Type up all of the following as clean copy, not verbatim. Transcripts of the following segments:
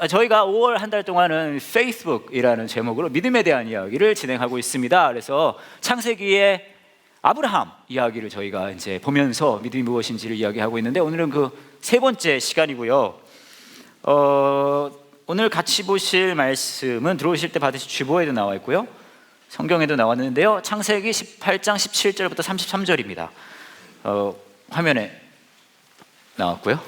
저희가 5월 한 달 동안은 페이스북이라는 제목으로 믿음에 대한 이야기를 진행하고 있습니다. 그래서 창세기의 아브라함 이야기를 저희가 이제 보면서 믿음이 무엇인지를 이야기하고 있는데, 오늘은 그 세 번째 시간이고요. 오늘 같이 보실 말씀은 들어오실 때 받으실 주보에도 나와 있고요, 성경에도 나왔는데요. 창세기 18장 17절부터 33절입니다. 화면에 나왔고요.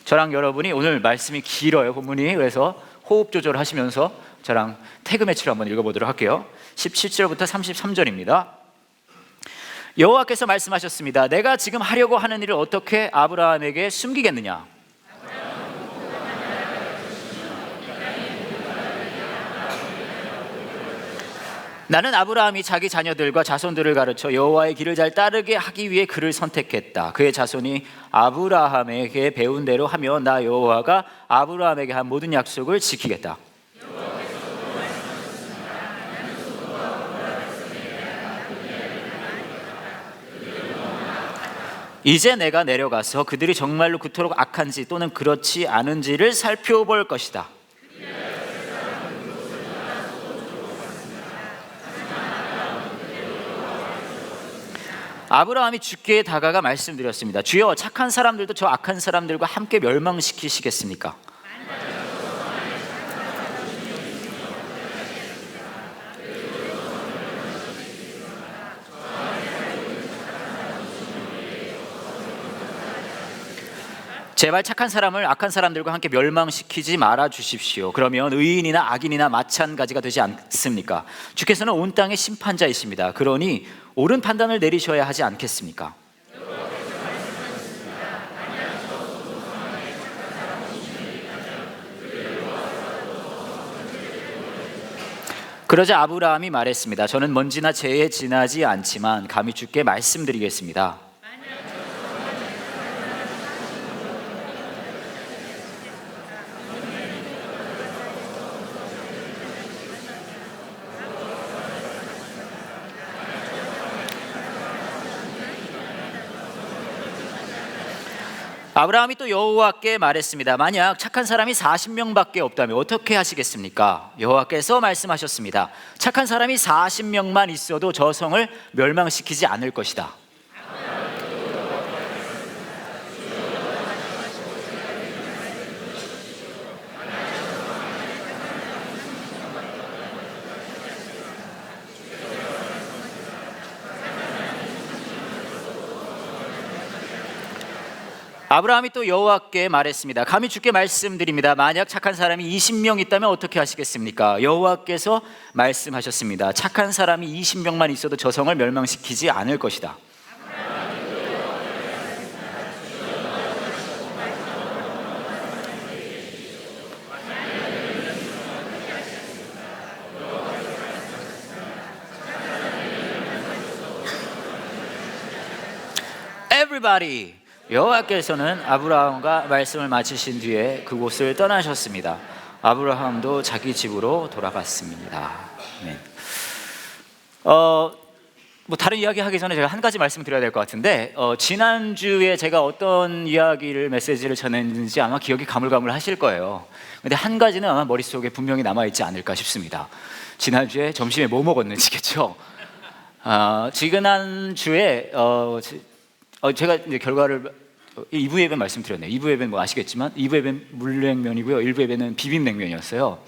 저랑 여러분이, 오늘 말씀이 길어요, 본문이. 그래서 호흡 조절하시면서 저랑 태그 매치를 한번 읽어보도록 할게요. 17절부터 33절입니다. 여호와께서 말씀하셨습니다. 내가 지금 하려고 하는 일을 어떻게 아브라함에게 숨기겠느냐? 나는 아브라함이 자기 자녀들과 자손들을 가르쳐 여호와의 길을 잘 따르게 하기 위해 그를 선택했다. 그의 자손이 아브라함에게 배운 대로 하며 나 여호와가 아브라함에게 한 모든 약속을 지키겠다. 이제 내가 내려가서 그들이 정말로 그토록 악한지 또는 그렇지 않은지를 살펴볼 것이다. 아브라함이 주께 다가가 말씀드렸습니다. 주여, 착한 사람들도 저 악한 사람들과 함께 멸망시키시겠습니까? 제발 착한 사람을 악한 사람들과 함께 멸망시키지 말아 주십시오. 그러면 의인이나 악인이나 마찬가지가 되지 않습니까? 주께서는 온 땅의 심판자이십니다. 그러니 옳은 판단을 내리셔야 하지 않겠습니까? 그러자 아브라함이 말했습니다. 저는 먼지나 재에 지나지 않지만 감히 주께 말씀드리겠습니다. 아브라함이 또 여호와께 말했습니다. 만약 착한 사람이 40명밖에 없다면 어떻게 하시겠습니까? 여호와께서 말씀하셨습니다. 착한 사람이 40명만 있어도 저 성을 멸망시키지 않을 것이다. 아브라함이 또 여호와께 말했습니다. 감히 주께 말씀드립니다. 만약 착한 사람이 20명 있다면 어떻게 하시겠습니까? 여호와께서 말씀하셨습니다. 착한 사람이 20명만 있어도 저 성을 멸망시키지 않을 것이다. Everybody! 여호와께서는 아브라함과 말씀을 마치신 뒤에 그곳을 떠나셨습니다. 아브라함도 자기 집으로 돌아갔습니다. 네. 뭐 다른 이야기 하기 전에 제가 한 가지 말씀 드려야 될 것 같은데, 지난주에 제가 어떤 메시지를 전했는지 아마 기억이 가물가물하실 거예요. 근데 한 가지는 아마 머릿속에 분명히 남아있지 않을까 싶습니다. 지난주에 점심에 뭐 먹었는지겠죠. 지난주에 제가 이제 결과를 2부 예배 말씀드렸네요. 2부 예배는 뭐 아시겠지만 2부 예배는 물냉면이고요, 1부 예배는 비빔냉면이었어요.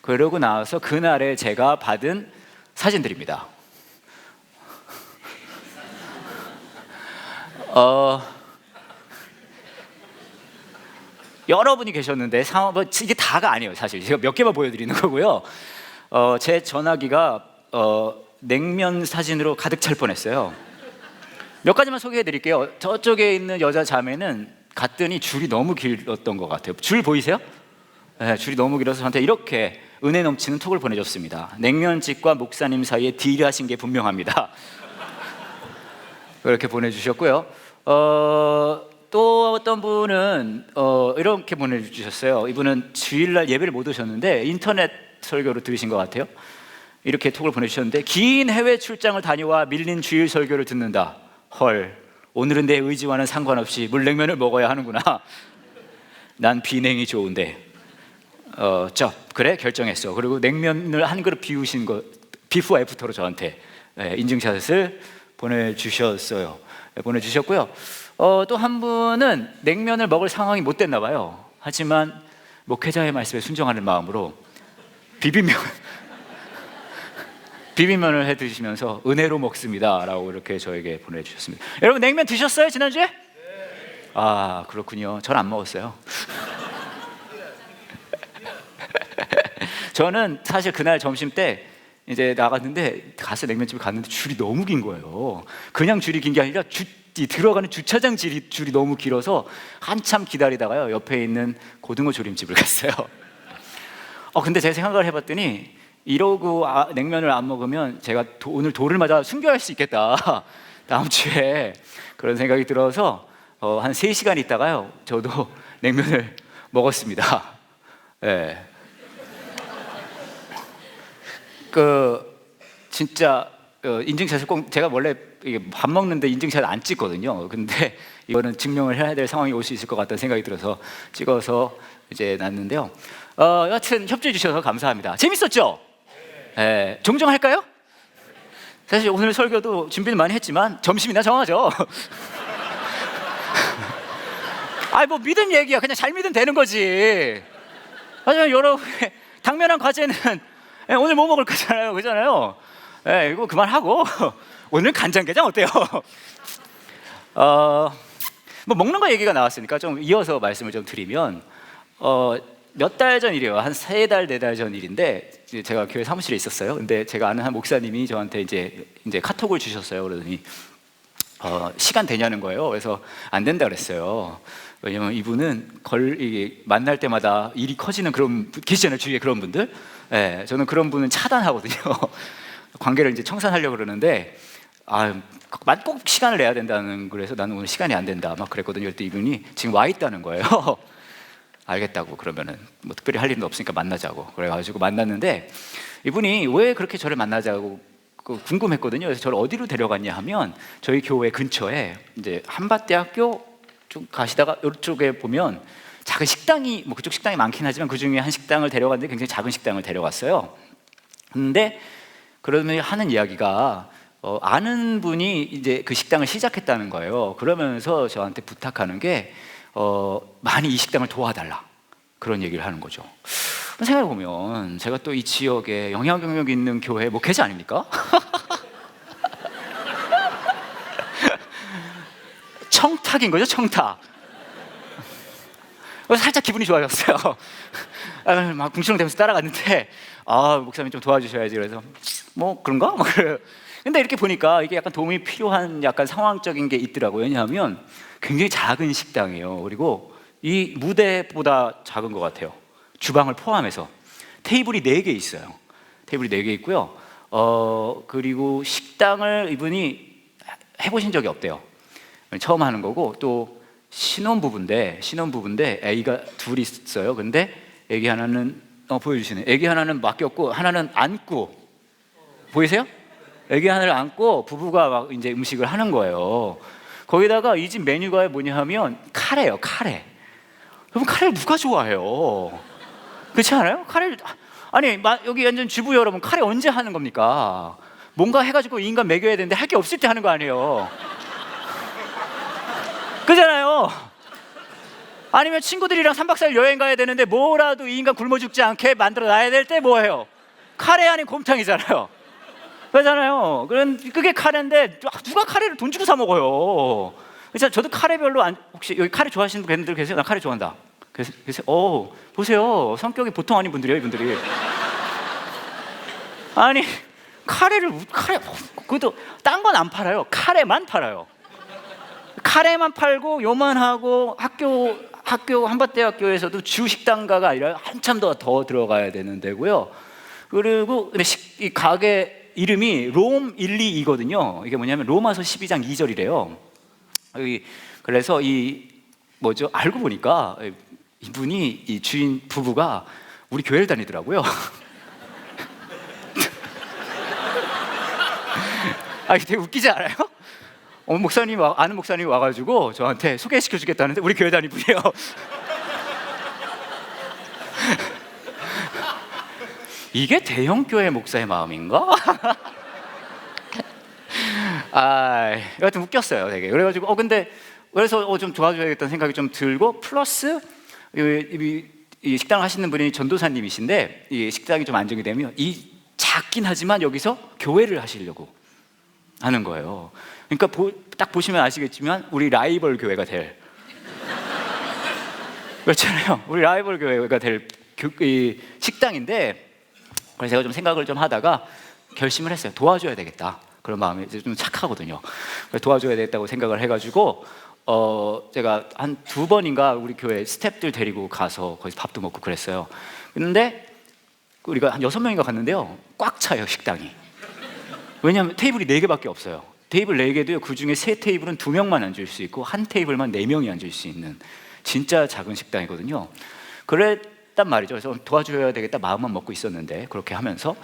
그러고 나와서 그날에 제가 받은 사진들입니다. 여러분이 계셨는데 이게 다가 아니에요. 사실 제가 몇 개만 보여드리는 거고요. 제 전화기가 냉면 사진으로 가득 찰 뻔했어요. 몇 가지만 소개해 드릴게요. 저쪽에 있는 여자 자매는 갔더니 줄이 너무 길었던 것 같아요. 줄 보이세요? 네, 줄이 너무 길어서 저한테 이렇게 은혜 넘치는 톡을 보내줬습니다. 냉면집과 목사님 사이에 딜하신 게 분명합니다. 그렇게 보내주셨고요. 또 어떤 분은 이렇게 보내주셨어요. 이분은 주일날 예배를 못 오셨는데 인터넷 설교로 들으신 것 같아요. 이렇게 톡을 보내주셨는데, 긴 해외 출장을 다녀와 밀린 주일 설교를 듣는다. 헐, 오늘은 내 의지와는 상관없이 물냉면을 먹어야 하는구나. 난 비냉이 좋은데. 그래 결정했어. 그리고 냉면을 한 그릇 비우신 거 비포 애프터로 저한테 인증샷을 보내주셨어요. 보내주셨고요. 또 한 분은 냉면을 먹을 상황이 못 됐나 봐요. 하지만 목회자의 말씀에 순종하는 마음으로 비빔면을 해 드시면서 은혜로 먹습니다 라고 이렇게 저에게 보내주셨습니다. 여러분 냉면 드셨어요 지난주에? 네. 아 그렇군요. 전 안 먹었어요. 저는 사실 그날 점심 때 이제 나갔는데 가서 냉면집에 갔는데 줄이 너무 긴 거예요. 그냥 줄이 긴 게 아니라 들어가는 주차장 줄이 너무 길어서 한참 기다리다가요 옆에 있는 고등어 조림집을 갔어요. 근데 제가 생각을 해봤더니 이러고 냉면을 안 먹으면 제가 오늘 돌을 맞아 순교할 수 있겠다 다음 주에 그런 생각이 들어서 한 3시간 있다가요 저도 냉면을 먹었습니다. 네. 진짜 인증샷을 꼭 제가 원래 밥 먹는데 인증샷 안 찍거든요. 근데 이거는 증명을 해야 될 상황이 올 수 있을 것 같다는 생각이 들어서 찍어서 이제 놨는데요. 여하튼 협조해 주셔서 감사합니다. 재밌었죠? 네. 종종 할까요? 사실 오늘 설교도 준비를 많이 했지만 점심이나 정하죠. 뭐 믿음 얘기야. 그냥 잘 믿으면 되는 거지. 하지만 여러분 당면한 과제는 오늘 뭐 먹을 거잖아요, 그잖아요. 이거 그만하고 오늘 간장게장 어때요? 뭐 먹는 거 얘기가 나왔으니까 좀 이어서 말씀을 좀 드리면 몇 달 전 일이에요. 한 3달, 4달 전 일인데 제가 교회 사무실에 있었어요. 근데 제가 아는 한 목사님이 저한테 이제 카톡을 주셨어요. 그러더니 시간 되냐는 거예요. 그래서 안 된다 그랬어요. 왜냐면 이분은 이게 만날 때마다 일이 커지는 그런 계시잖아요. 주위에 그런 분들. 저는 그런 분은 차단하거든요. 관계를 이제 청산하려고 그러는데 꼭 시간을 내야 된다는 그래서 나는 오늘 시간이 안 된다 막 그랬거든요. 그때 이분이 지금 와 있다는 거예요. 알겠다고 그러면은 뭐 특별히 할 일은 없으니까 만나자고 그래가지고 만났는데 이분이 왜 그렇게 저를 만나자고 궁금했거든요. 그래서 저를 어디로 데려갔냐 하면 저희 교회 근처에 이제 한밭대학교 좀 가시다가 이쪽에 보면 작은 식당이 뭐 그쪽 식당이 많긴 하지만 그 중에 한 식당을 데려갔는데 굉장히 작은 식당을 데려갔어요. 근데 그러면 하는 이야기가 아는 분이 이제 그 식당을 시작했다는 거예요. 그러면서 저한테 부탁하는 게 많이 이 식당을 도와달라 그런 얘기를 하는 거죠. 생각해 보면 제가 또 이 지역에 영향력 있는 교회 목회자 아닙니까? 청탁인 거죠, 청탁. 살짝 기분이 좋아졌어요. 막 궁시렁대면서 따라갔는데 목사님 좀 도와주셔야지. 그래서 뭐 그런가? 뭐 그래요. 근데 이렇게 보니까 이게 약간 도움이 필요한 약간 상황적인 게 있더라고요. 왜냐하면 굉장히 작은 식당이에요. 그리고 이 무대보다 작은 것 같아요. 주방을 포함해서 테이블이 4개 있어요. 테이블이 4개 있고요. 그리고 식당을 이분이 해보신 적이 없대요. 처음 하는 거고 또 신혼부부인데 애기가 둘이 있어요. 근데 애기 하나는 보여주시네. 애기 하나는 맡겼고 하나는 안고 보이세요? 애기 하나를 안고 부부가 막 이제 음식을 하는 거예요. 거기다가 이 집 메뉴가 뭐냐 하면 카레예요. 카레. 여러분 카레를 누가 좋아해요? 그렇지 않아요? 카레를 여기 앉은 주부 여러분 카레 언제 하는 겁니까? 뭔가 해가지고 이 인간 먹여야 되는데 할 게 없을 때 하는 거 아니에요? 그잖아요. 아니면 친구들이랑 3박 4일 여행 가야 되는데 뭐라도 이 인간 굶어 죽지 않게 만들어 놔야 될 때 뭐예요? 카레 아닌 곰탕이잖아요. 그렇잖아요. 그게 카레인데 누가 카레를 돈 주고 사 먹어요? 그래서 저도 카레 별로 혹시 여기 카레 좋아하시는 분들 계세요? 나 카레 좋아한다. 그래서 보세요. 성격이 보통 아닌 분들이에요, 이분들이. 아니 카레 그것도 딴 건 안 팔아요. 카레만 팔아요. 카레만 팔고 요만하고 학교 한밭대학교에서도 주 식당가가 아니라 한참 더 들어가야 되는 데고요. 그리고 이 가게 이름이 롬 122거든요. 이게 뭐냐면 로마서 12장 2절이래요. 그래서 알고 보니까 이분이 이 주인 부부가 우리 교회를 다니더라고요. 되게 웃기지 않아요? 아는 목사님이 와가지고 저한테 소개시켜 주겠다는데 우리 교회 다니는 분이에요. 이게 대형 교회 목사의 마음인가? 여하튼 웃겼어요, 되게. 그래가지고 근데 그래서 좀 도와줘야겠다는 생각이 좀 들고, 플러스 이 식당 하시는 분이 전도사님이신데, 이 식당이 좀 안정이 되면 이 작긴 하지만 여기서 교회를 하시려고 하는 거예요. 그러니까 딱 보시면 아시겠지만 우리 라이벌 교회가 될, 그렇잖아요. 우리 라이벌 교회가 될 이 식당인데, 그래서 제가 좀 생각을 좀 하다가 결심을 했어요. 도와줘야 되겠다. 그런 마음이 좀 착하거든요. 도와줘야 되겠다고 생각을 해가지고 제가 한 2번인가 우리 교회 스태프들 데리고 가서 거기서 밥도 먹고 그랬어요. 근데 우리가 한 6명인가 갔는데요, 꽉 차요, 식당이. 왜냐하면 테이블이 4개밖에 없어요. 테이블 4개도요, 그 중에 3테이블은 2명만 앉을 수 있고 한 테이블만 4명이 앉을 수 있는 진짜 작은 식당이거든요. 그랬단 말이죠. 그래서 도와줘야 되겠다 마음만 먹고 있었는데, 그렇게 하면서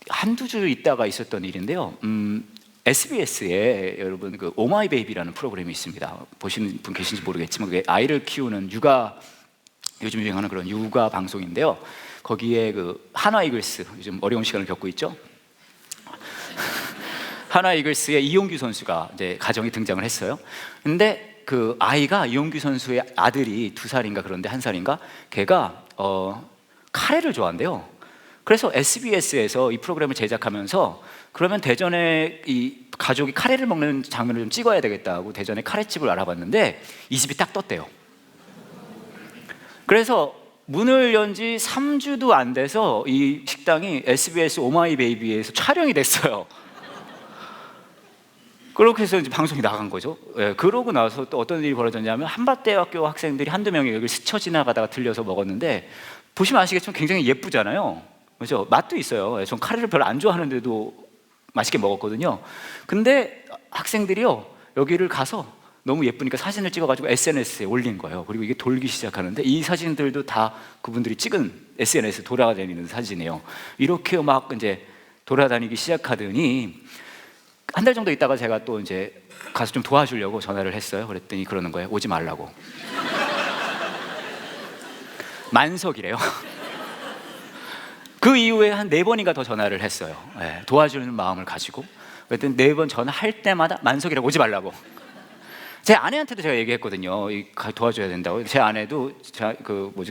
한두 주 있다가 있었던 일인데요. SBS에 여러분 그 오마이 베이비라는 프로그램이 있습니다. 보시는 분 계신지 모르겠지만 그게 아이를 키우는 육아, 요즘 유행하는 그런 육아 방송인데요. 거기에 그 한화 이글스, 요즘 어려운 시간을 겪고 있죠. 한화 이글스의 이용규 선수가 이제 가정에 등장을 했어요. 근데 그 아이가, 이용규 선수의 아들이 2살인가 그런데 1살인가, 걔가 카레를 좋아한대요. 그래서 SBS에서 이 프로그램을 제작하면서, 그러면 대전에 이 가족이 카레를 먹는 장면을 좀 찍어야 되겠다고 대전에 카레집을 알아봤는데 이 집이 딱 떴대요. 그래서 문을 연 지 3주도 안 돼서 이 식당이 SBS 오마이 베이비에서 촬영이 됐어요. 그렇게 해서 이제 방송이 나간 거죠. 그러고 나서 또 어떤 일이 벌어졌냐면, 한밭대학교 학생들이 한두 명이 여기 스쳐 지나가다가 들려서 먹었는데, 보시면 아시겠지만 굉장히 예쁘잖아요. 그렇죠? 맛도 있어요. 전 카레를 별로 안 좋아하는데도 맛있게 먹었거든요. 근데 학생들이요, 여기를 가서 너무 예쁘니까 사진을 찍어가지고 SNS에 올린 거예요. 그리고 이게 돌기 시작하는데, 이 사진들도 다 그분들이 찍은 SNS에 돌아다니는 사진이에요. 이렇게 막 이제 돌아다니기 시작하더니 한 달 정도 있다가 제가 또 이제 가서 좀 도와주려고 전화를 했어요. 그랬더니 그러는 거예요. 오지 말라고. 만석이래요. 그 이후에 한 4번인가 더 전화를 했어요. 도와주는 마음을 가지고. 그랬더니 4번 전화할 때마다 만석이라고, 오지 말라고. 제 아내한테도 제가 얘기했거든요. 도와줘야 된다고. 제 아내도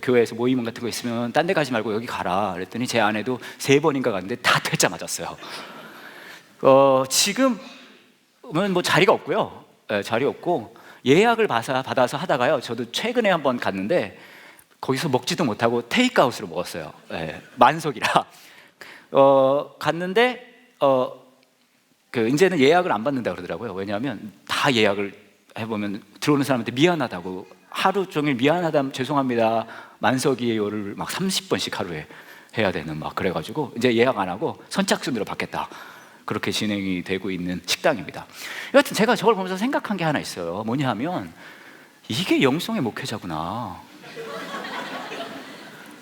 교회에서 모임 같은 거 있으면 딴 데 가지 말고 여기 가라. 그랬더니 제 아내도 3번인가 갔는데 다 퇴짜 맞았어요. 지금은 뭐 자리가 없고요. 자리 없고 예약을 받아서 하다가요, 저도 최근에 한번 갔는데 거기서 먹지도 못하고 테이크아웃으로 먹었어요. 만석이라. 갔는데 이제는 예약을 안 받는다 그러더라고요. 왜냐하면 다 예약을 해보면 들어오는 사람한테 미안하다고, 하루 종일 미안하다, 죄송합니다, 만석이에요를 막 30번씩 하루에 해야 되는, 막 그래가지고 이제 예약 안 하고 선착순으로 받겠다, 그렇게 진행이 되고 있는 식당입니다. 여하튼 제가 저걸 보면서 생각한 게 하나 있어요. 뭐냐 하면, 이게 영성의 목회자구나.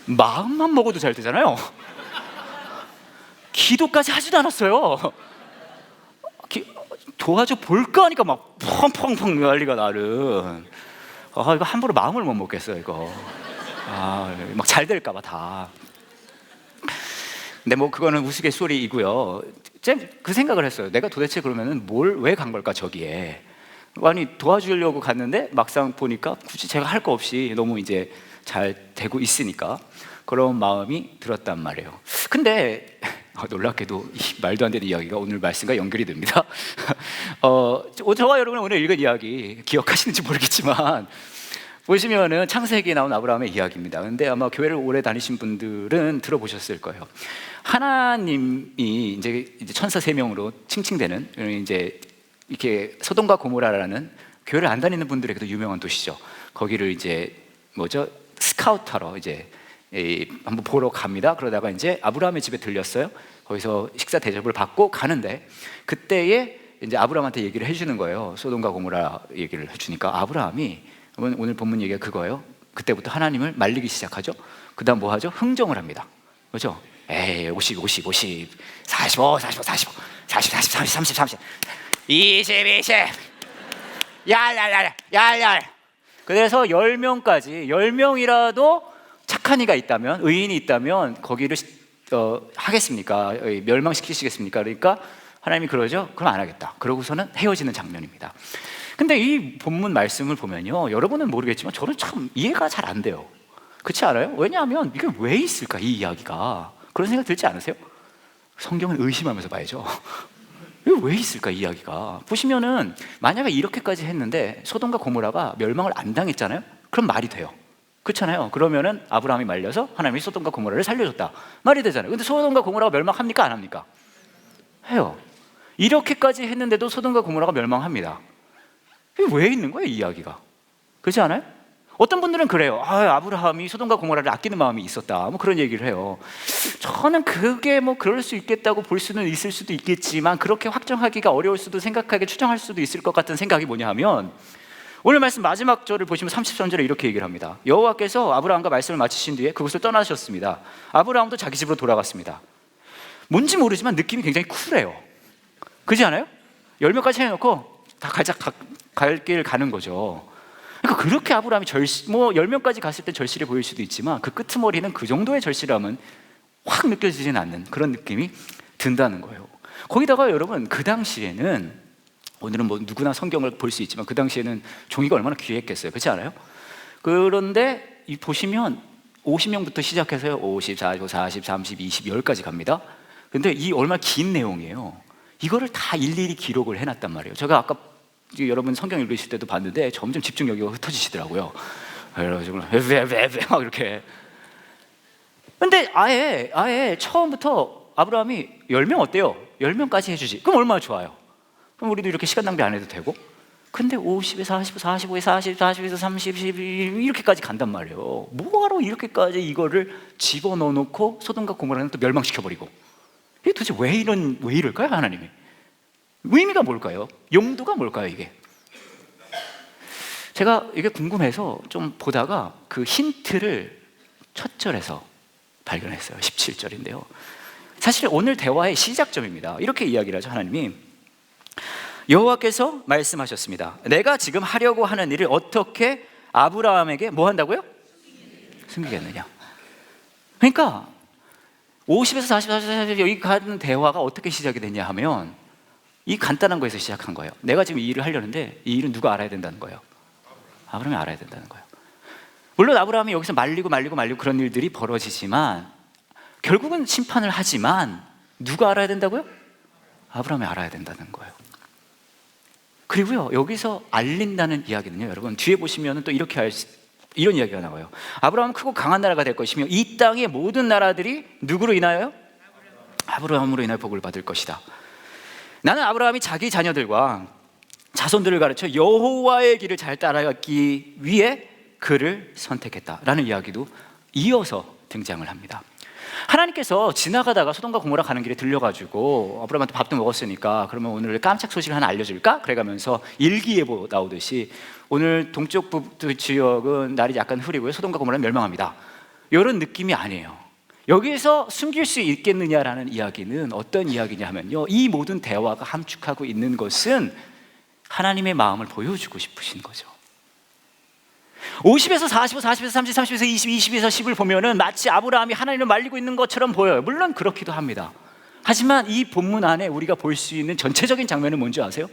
마음만 먹어도 잘 되잖아요. 기도까지 하지도 않았어요. 도와줘 볼까 하니까 막 펑펑펑 난리가 나른. 이거 함부로 마음을 못 먹겠어요, 이거. 막 잘 될까 봐 다. 근데 뭐 그거는 우스갯소리이고요. 그 생각을 했어요. 내가 도대체 그러면은 왜 간 걸까, 저기에. 아니, 도와주려고 갔는데 막상 보니까 굳이 제가 할 거 없이 너무 이제 잘 되고 있으니까 그런 마음이 들었단 말이에요. 근데 놀랍게도 이 말도 안 되는 이야기가 오늘 말씀과 연결이 됩니다. 저와 여러분은 오늘 읽은 이야기 기억하시는지 모르겠지만, 보시면은 창세기에 나온 아브라함의 이야기입니다. 근데 아마 교회를 오래 다니신 분들은 들어보셨을 거예요. 하나님이 이제 천사 3명으로 칭칭대는, 이제 이렇게 소돔과 고모라라는 교회를 안 다니는 분들에게도 유명한 도시죠. 거기를 이제 스카우트하러 이제 한번 보러 갑니다. 그러다가 이제 아브라함의 집에 들렸어요. 거기서 식사 대접을 받고 가는데, 그때에 이제 아브라함한테 얘기를 해주는 거예요. 소돔과 고모라 얘기를 해주니까 아브라함이, 오늘 본문 얘기가 그거예요. 그때부터 하나님을 말리기 시작하죠. 그 다음 뭐 하죠? 흥정을 합니다. 그렇죠? 50, 45, 40, 30, 30, 20, 얄. 그래서 10명까지, 10명이라도 착한 이가 있다면, 의인이 있다면 거기를 하겠습니까? 멸망시키시겠습니까? 그러니까 하나님이 그러죠. 그럼 안 하겠다. 그러고서는 헤어지는 장면입니다. 근데 이 본문 말씀을 보면요, 여러분은 모르겠지만 저는 참 이해가 잘 안 돼요. 그렇지 않아요? 왜냐하면 이게 왜 있을까, 이 이야기가? 그런 생각 들지 않으세요? 성경은 의심하면서 봐야죠. 이게 왜 있을까, 이 이야기가? 보시면은 만약에 이렇게까지 했는데 소돔과 고모라가 멸망을 안 당했잖아요. 그럼 말이 돼요. 그렇잖아요. 그러면은 아브라함이 말려서 하나님이 소돔과 고모라를 살려줬다, 말이 되잖아요. 근데 소돔과 고모라가 멸망합니까, 안 합니까? 해요. 이렇게까지 했는데도 소돔과 고모라가 멸망합니다. 이게 왜 있는 거예요, 이 이야기가? 그렇지 않아요? 어떤 분들은 그래요. 아브라함이 소돔과 고모라를 아끼는 마음이 있었다, 뭐 그런 얘기를 해요. 저는 그게 뭐 그럴 수 있겠다고 볼 수는 있을 수도 있겠지만 그렇게 확정하기가 어려울 수도, 생각하기, 추정할 수도 있을 것 같은 생각이 뭐냐 하면, 오늘 말씀 마지막 절을 보시면 33절에 이렇게 얘기를 합니다. 여호와께서 아브라함과 말씀을 마치신 뒤에 그곳을 떠나셨습니다. 아브라함도 자기 집으로 돌아갔습니다. 뭔지 모르지만 느낌이 굉장히 쿨해요. 그렇지 않아요? 10명까지 해놓고 다 갈 길 가는 거죠. 그러니까 그렇게 아브라함이 10명까지 갔을 때 절실해 보일 수도 있지만 그 끄트머리는 그 정도의 절실함은 확 느껴지진 않는 그런 느낌이 든다는 거예요. 거기다가 여러분, 그 당시에는, 오늘은 뭐 누구나 성경을 볼 수 있지만 그 당시에는 종이가 얼마나 귀했겠어요. 그렇지 않아요? 그런데 이 보시면 50명부터 시작해서요, 50, 40, 40, 30, 20, 10까지 갑니다. 근데 이 얼마나 긴 내용이에요. 이거를 다 일일이 기록을 해놨단 말이에요. 제가 아까 여러분 성경 읽으실 때도 봤는데 점점 집중력이 흩어지시더라고요. 막 이렇게. 근데 아예 처음부터 아브라함이 10명 어때요? 10명까지 해주지. 그럼 얼마나 좋아요. 그럼 우리도 이렇게 시간 낭비 안 해도 되고. 근데 50에 40, 45에 40, 40에서 30, 12 이렇게까지 간단 말이에요. 뭐하러 이렇게까지 이거를 집어넣어 놓고 소돔과 고모라는 또 멸망시켜버리고. 이게 도대체 왜 이럴까요, 하나님이? 의미가 뭘까요? 용도가 뭘까요, 이게? 제가 이게 궁금해서 좀 보다가 그 힌트를 첫 절에서 발견했어요. 17절인데요. 사실 오늘 대화의 시작점입니다. 이렇게 이야기를 하죠, 하나님이. 여호와께서 말씀하셨습니다. 내가 지금 하려고 하는 일을 어떻게 아브라함에게 뭐 한다고요? 숨기겠느냐. 그러니까 50에서 40, 40 여기 가는 대화가 어떻게 시작이 됐냐 하면 이 간단한 거에서 시작한 거예요. 내가 지금 이 일을 하려는데 이 일은 누가 알아야 된다는 거예요? 아브라함이 알아야 된다는 거예요. 물론 아브라함이 여기서 말리고 그런 일들이 벌어지지만 결국은 심판을 하지만 누가 알아야 된다고요? 아브라함이 알아야 된다는 거예요. 그리고요, 여기서 알린다는 이야기는요, 여러분 뒤에 보시면 또 이런 이야기가 나와요. 아브라함은 크고 강한 나라가 될 것이며 이 땅의 모든 나라들이 누구로 인하여요? 아브라함으로 인하여 복을 받을 것이다. 나는 아브라함이 자기 자녀들과 자손들을 가르쳐 여호와의 길을 잘 따라가기 위해 그를 선택했다라는 이야기도 이어서 등장을 합니다. 하나님께서 지나가다가 소돔과 고모라 가는 길에 들려가지고 아브라함한테 밥도 먹었으니까 그러면 오늘 깜짝 소식을 하나 알려줄까? 그래가면서 일기예보 나오듯이 오늘 동쪽 지역은 날이 약간 흐리고요, 소돔과 고모라는 멸망합니다, 이런 느낌이 아니에요. 여기에서 숨길 수 있겠느냐라는 이야기는 어떤 이야기냐 하면요, 이 모든 대화가 함축하고 있는 것은 하나님의 마음을 보여주고 싶으신 거죠. 50에서 45, 40에서 30, 30에서 20, 20에서 10을 보면은 마치 아브라함이 하나님을 말리고 있는 것처럼 보여요. 물론 그렇기도 합니다. 하지만 이 본문 안에 우리가 볼 수 있는 전체적인 장면은 뭔지 아세요?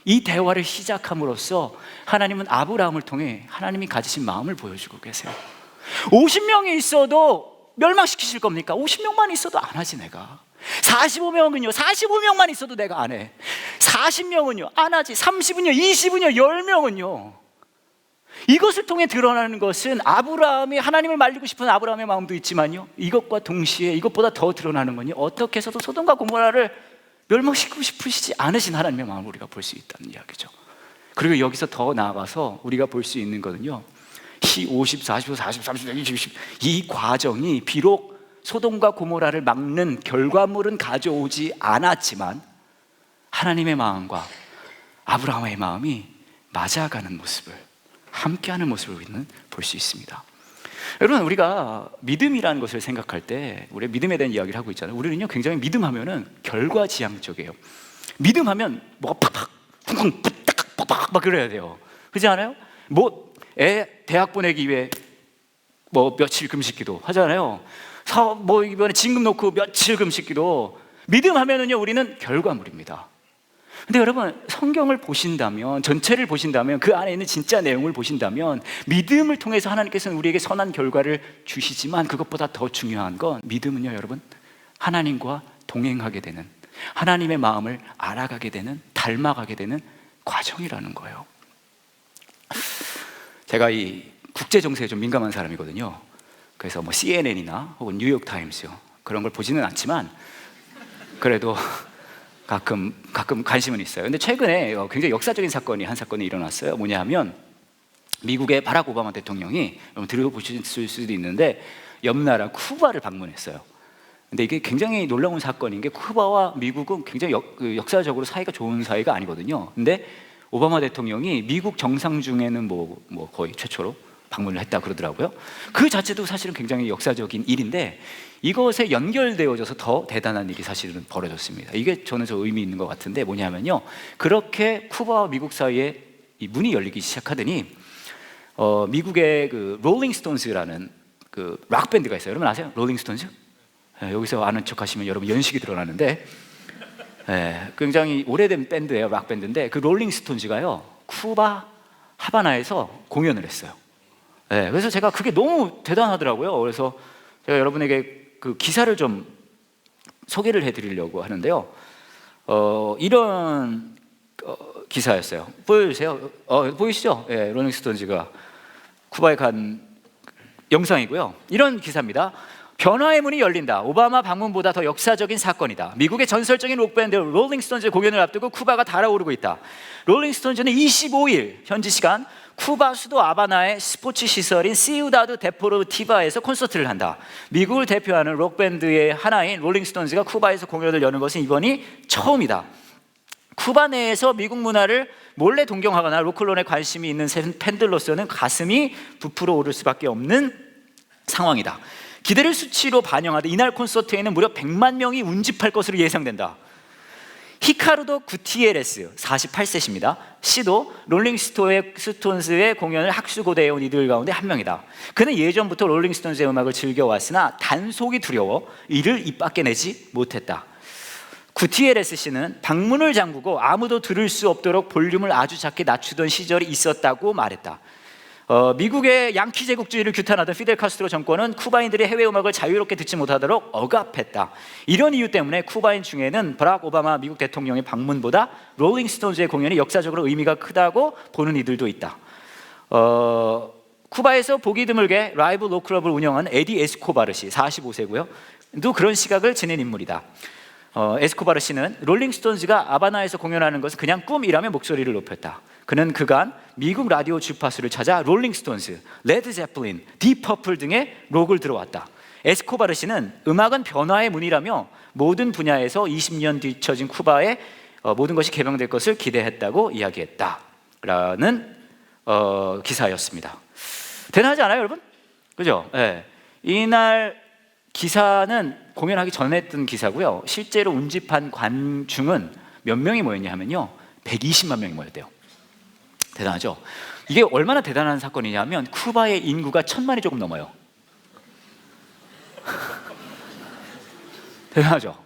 이 대화를 시작함으로써 하나님은 아브라함을 통해 하나님이 가지신 마음을 보여주고 계세요. 50명이 있어도 멸망시키실 겁니까? 50명만 있어도 안 하지 내가. 45명은요, 45명만 있어도 내가 안 해. 40명은요 안 하지. 30은요, 20은요, 10명은요. 이것을 통해 드러나는 것은 아브라함이 하나님을 말리고 싶은 아브라함의 마음도 있지만요, 이것과 동시에 이것보다 더 드러나는 건요, 어떻게 해서도 소돔과 고모라를 멸망시키고 싶으시지 않으신 하나님의 마음을 우리가 볼 수 있다는 이야기죠. 그리고 여기서 더 나아가서 우리가 볼 수 있는 것은요, 이 50, 40, 40, 30, 20, 20, 이 과정이 비록 소돔과 고모라를 막는 결과물은 가져오지 않았지만 하나님의 마음과 아브라함의 마음이 맞아가는 모습을, 함께하는 모습을 우리는 볼 수 있습니다. 여러분, 우리가 믿음이라는 것을 생각할 때 우리 믿음에 대한 이야기를 하고 있잖아요. 우리는요 굉장히 믿음하면은 결과지향적이에요. 믿음하면 뭐가 팍팍 쿵쿵 팍팍 팍팍 막 그래야 돼요. 그렇지 않아요? 뭐 애 대학 보내기 위해 뭐 며칠 금식기도 하잖아요. 뭐 이번에 진금 놓고 며칠 금식기도 믿음 하면은요 우리는 결과물입니다. 근데 여러분 성경을 보신다면, 전체를 보신다면, 그 안에 있는 진짜 내용을 보신다면 믿음을 통해서 하나님께서는 우리에게 선한 결과를 주시지만 그것보다 더 중요한 건 믿음은요 여러분 하나님과 동행하게 되는, 하나님의 마음을 알아가게 되는, 닮아가게 되는 과정이라는 거예요. 제가 이 국제 정세에 좀 민감한 사람이거든요. 그래서 뭐 CNN이나 혹은 뉴욕타임스요 그런 걸 보지는 않지만 그래도 가끔 관심은 있어요. 근데 최근에 굉장히 역사적인 한 사건이 일어났어요. 뭐냐 하면 미국의 바락 오바마 대통령이, 들어보실 수도 있는데 옆 나라 쿠바를 방문했어요. 근데 이게 굉장히 놀라운 사건인 게 쿠바와 미국은 굉장히 역사적으로 사이가 좋은 사이가 아니거든요. 근데 오바마 대통령이 미국 정상 중에는 뭐 거의 최초로 방문을 했다 그러더라고요. 그 자체도 사실은 굉장히 역사적인 일인데 이것에 연결되어져서 더 대단한 일이 사실은 벌어졌습니다. 이게 저는 저 의미 있는 것 같은데 뭐냐면요, 그렇게 쿠바와 미국 사이에 이 문이 열리기 시작하더니 미국의 그 롤링스톤즈라는 그 락 밴드가 있어요. 여러분 아세요? 롤링스톤즈? 네, 여기서 아는 척 하시면 여러분 연식이 드러나는데 굉장히 오래된 밴드예요. 락 밴드인데 그 롤링스톤즈가요 쿠바 하바나에서 공연을 했어요. 그래서 제가 그게 너무 대단하더라고요. 그래서 제가 여러분에게 그 기사를 좀 소개를 해드리려고 하는데요. 이런 기사였어요. 보여주세요. 보이시죠? 롤링스톤즈가 쿠바에 간 영상이고요. 이런 기사입니다. 변화의 문이 열린다. 오바마 방문보다 더 역사적인 사건이다. 미국의 전설적인 록밴드 롤링스톤즈 공연을 앞두고 쿠바가 달아오르고 있다. 롤링스톤즈는 25일 현지 시간 쿠바 수도 아바나의 스포츠 시설인 시우다드 데포르티바에서 콘서트를 한다. 미국을 대표하는 록밴드의 하나인 롤링스톤즈가 쿠바에서 공연을 여는 것은 이번이 처음이다. 쿠바 내에서 미국 문화를 몰래 동경하거나 로클론에 관심이 있는 팬들로서는 가슴이 부풀어 오를 수밖에 없는 상황이다. 기대를 수치로 반영하듯 이날 콘서트에는 무려 100만 명이 운집할 것으로 예상된다. 히카르도 구티에레스 48세입니다. 시도 롤링스톤즈의 공연을 학수고대해 온 이들 가운데 한 명이다. 그는 예전부터 롤링스톤즈의 음악을 즐겨왔으나 단속이 두려워 이를 입 밖에 내지 못했다. 구티에레스 씨는 방문을 잠그고 아무도 들을 수 없도록 볼륨을 아주 작게 낮추던 시절이 있었다고 말했다. 미국의 양키 제국주의를 규탄하던 피델 카스트로 정권은 쿠바인들이 해외 음악을 자유롭게 듣지 못하도록 억압했다. 이런 이유 때문에 쿠바인 중에는 버락 오바마 미국 대통령의 방문보다 롤링스톤즈의 공연이 역사적으로 의미가 크다고 보는 이들도 있다. 쿠바에서 보기 드물게 라이브 로클럽을 운영한 에디 에스코바르 씨 45세고요. 또 그런 시각을 지닌 인물이다. 에스코바르 씨는 롤링스톤즈가 아바나에서 공연하는 것은 그냥 꿈이라며 목소리를 높였다. 그는 그간 미국 라디오 주파수를 찾아 롤링스톤즈, 레드 제플린, 디퍼플 등의 록을 들어왔다. 에스코바르 씨는 음악은 변화의 문이라며 모든 분야에서 20년 뒤처진 쿠바에 모든 것이 개방될 것을 기대했다고 이야기했다 라는 기사였습니다. 대단하지 않아요 여러분? 그죠? 이날 기사는 공연하기 전에 했던 기사고요. 실제로 운집한 관중은 몇 명이 모였냐 하면요 120만 명이 모였대요. 대단하죠? 이게 얼마나 대단한 사건이냐면 쿠바의 인구가 1000만이 조금 넘어요. 대단하죠?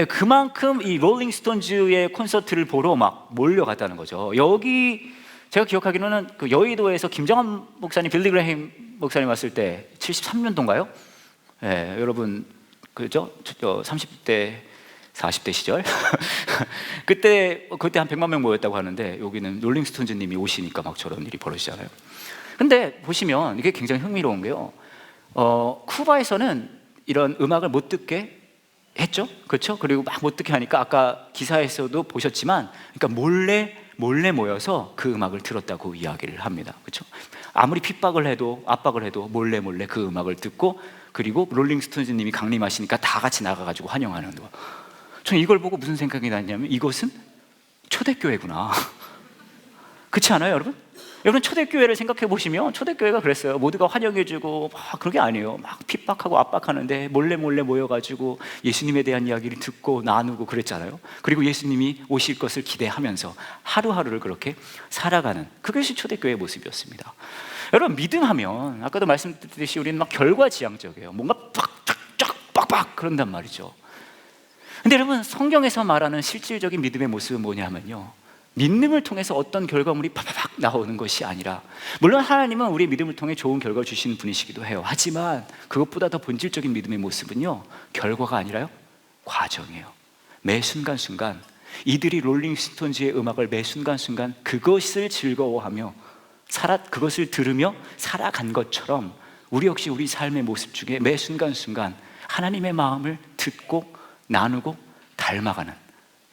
그만큼 이 롤링스톤즈의 콘서트를 보러 막 몰려갔다는 거죠. 여기 제가 기억하기로는 그 여의도에서 김정한 목사님, 빌리 그레임 목사님 왔을 때 73년도인가요? 여러분 그죠? 30대 40대 시절 그때 한 100만 명 모였다고 하는데 여기는 롤링스톤즈님이 오시니까 막 저런 일이 벌어지잖아요. 근데 보시면 이게 굉장히 흥미로운 게요. 쿠바에서는 이런 음악을 못 듣게 했죠, 그렇죠? 그리고 막 못 듣게 하니까 아까 기사에서도 보셨지만, 그러니까 몰래 모여서 그 음악을 들었다고 이야기를 합니다, 그렇죠? 아무리 핍박을 해도 압박을 해도 몰래 그 음악을 듣고, 그리고 롤링스톤즈님이 강림하시니까 다 같이 나가가지고 환영하는 거. 저는 이걸 보고 무슨 생각이 났냐면 이것은 초대교회구나. 그렇지 않아요 여러분? 여러분 초대교회를 생각해 보시면 초대교회가 그랬어요. 모두가 환영해주고 막 그런 게 아니에요. 막 핍박하고 압박하는데 몰래 모여가지고 예수님에 대한 이야기를 듣고 나누고 그랬잖아요. 그리고 예수님이 오실 것을 기대하면서 하루하루를 그렇게 살아가는, 그것이 초대교회의 모습이었습니다. 여러분 믿음하면 아까도 말씀드렸듯이 우리는 막 결과지향적이에요. 뭔가 쫙 빡빡 그런단 말이죠. 근데 여러분, 성경에서 말하는 실질적인 믿음의 모습은 뭐냐면요, 믿음을 통해서 어떤 결과물이 팍팍 나오는 것이 아니라, 물론 하나님은 우리 믿음을 통해 좋은 결과를 주시는 분이시기도 해요. 하지만 그것보다 더 본질적인 믿음의 모습은요, 결과가 아니라요, 과정이에요. 매 순간순간 이들이 롤링스톤즈의 음악을 매 순간순간 그것을 즐거워하며 그것을 들으며 살아간 것처럼, 우리 역시 우리 삶의 모습 중에 매 순간순간 하나님의 마음을 듣고 나누고 닮아가는,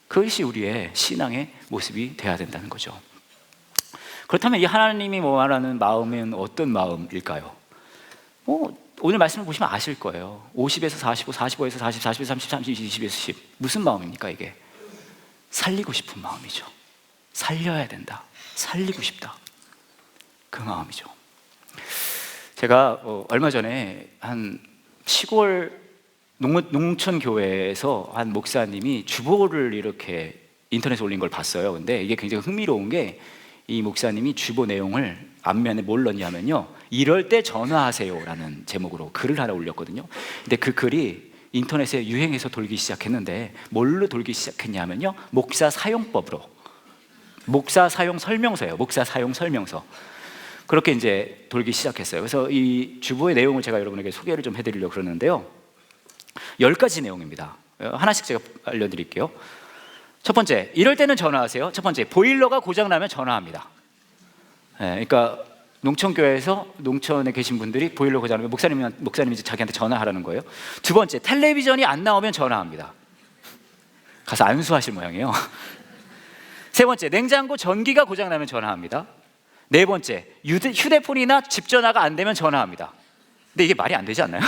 그것이 우리의 신앙의 모습이 되어야 된다는 거죠. 그렇다면 이 하나님이 말하는 마음은 어떤 마음일까요? 오늘 말씀을 보시면 아실 거예요. 50에서 45, 45에서 40, 40에서 30, 30, 20에서 10. 무슨 마음입니까 이게? 살리고 싶은 마음이죠. 살려야 된다, 살리고 싶다, 그 마음이죠. 제가 얼마 전에 한 시골 농촌 교회에서 한 목사님이 주보를 이렇게 인터넷에 올린 걸 봤어요. 근데 이게 굉장히 흥미로운 게, 이 목사님이 주보 내용을 앞면에 뭘 넣냐면요, 이럴 때 전화하세요라는 제목으로 글을 하나 올렸거든요. 근데 그 글이 인터넷에 유행해서 돌기 시작했는데, 뭘로 돌기 시작했냐면요, 목사 사용법으로, 목사 사용 설명서예요. 목사 사용 설명서. 그렇게 이제 돌기 시작했어요. 그래서 이 주보의 내용을 제가 여러분에게 소개를 좀 해드리려고 그러는데요, 10가지 내용입니다. 하나씩 제가 알려드릴게요. 첫 번째, 이럴 때는 전화하세요. 첫 번째, 보일러가 고장나면 전화합니다. 그러니까 농촌교회에서 농촌에 계신 분들이 보일러 고장나면 목사님이 자기한테 전화하라는 거예요. 두 번째, 텔레비전이 안 나오면 전화합니다. 가서 안수하실 모양이에요. 세 번째, 냉장고 전기가 고장나면 전화합니다. 네 번째, 휴대폰이나 집 전화가 안 되면 전화합니다. 근데 이게 말이 안 되지 않나요?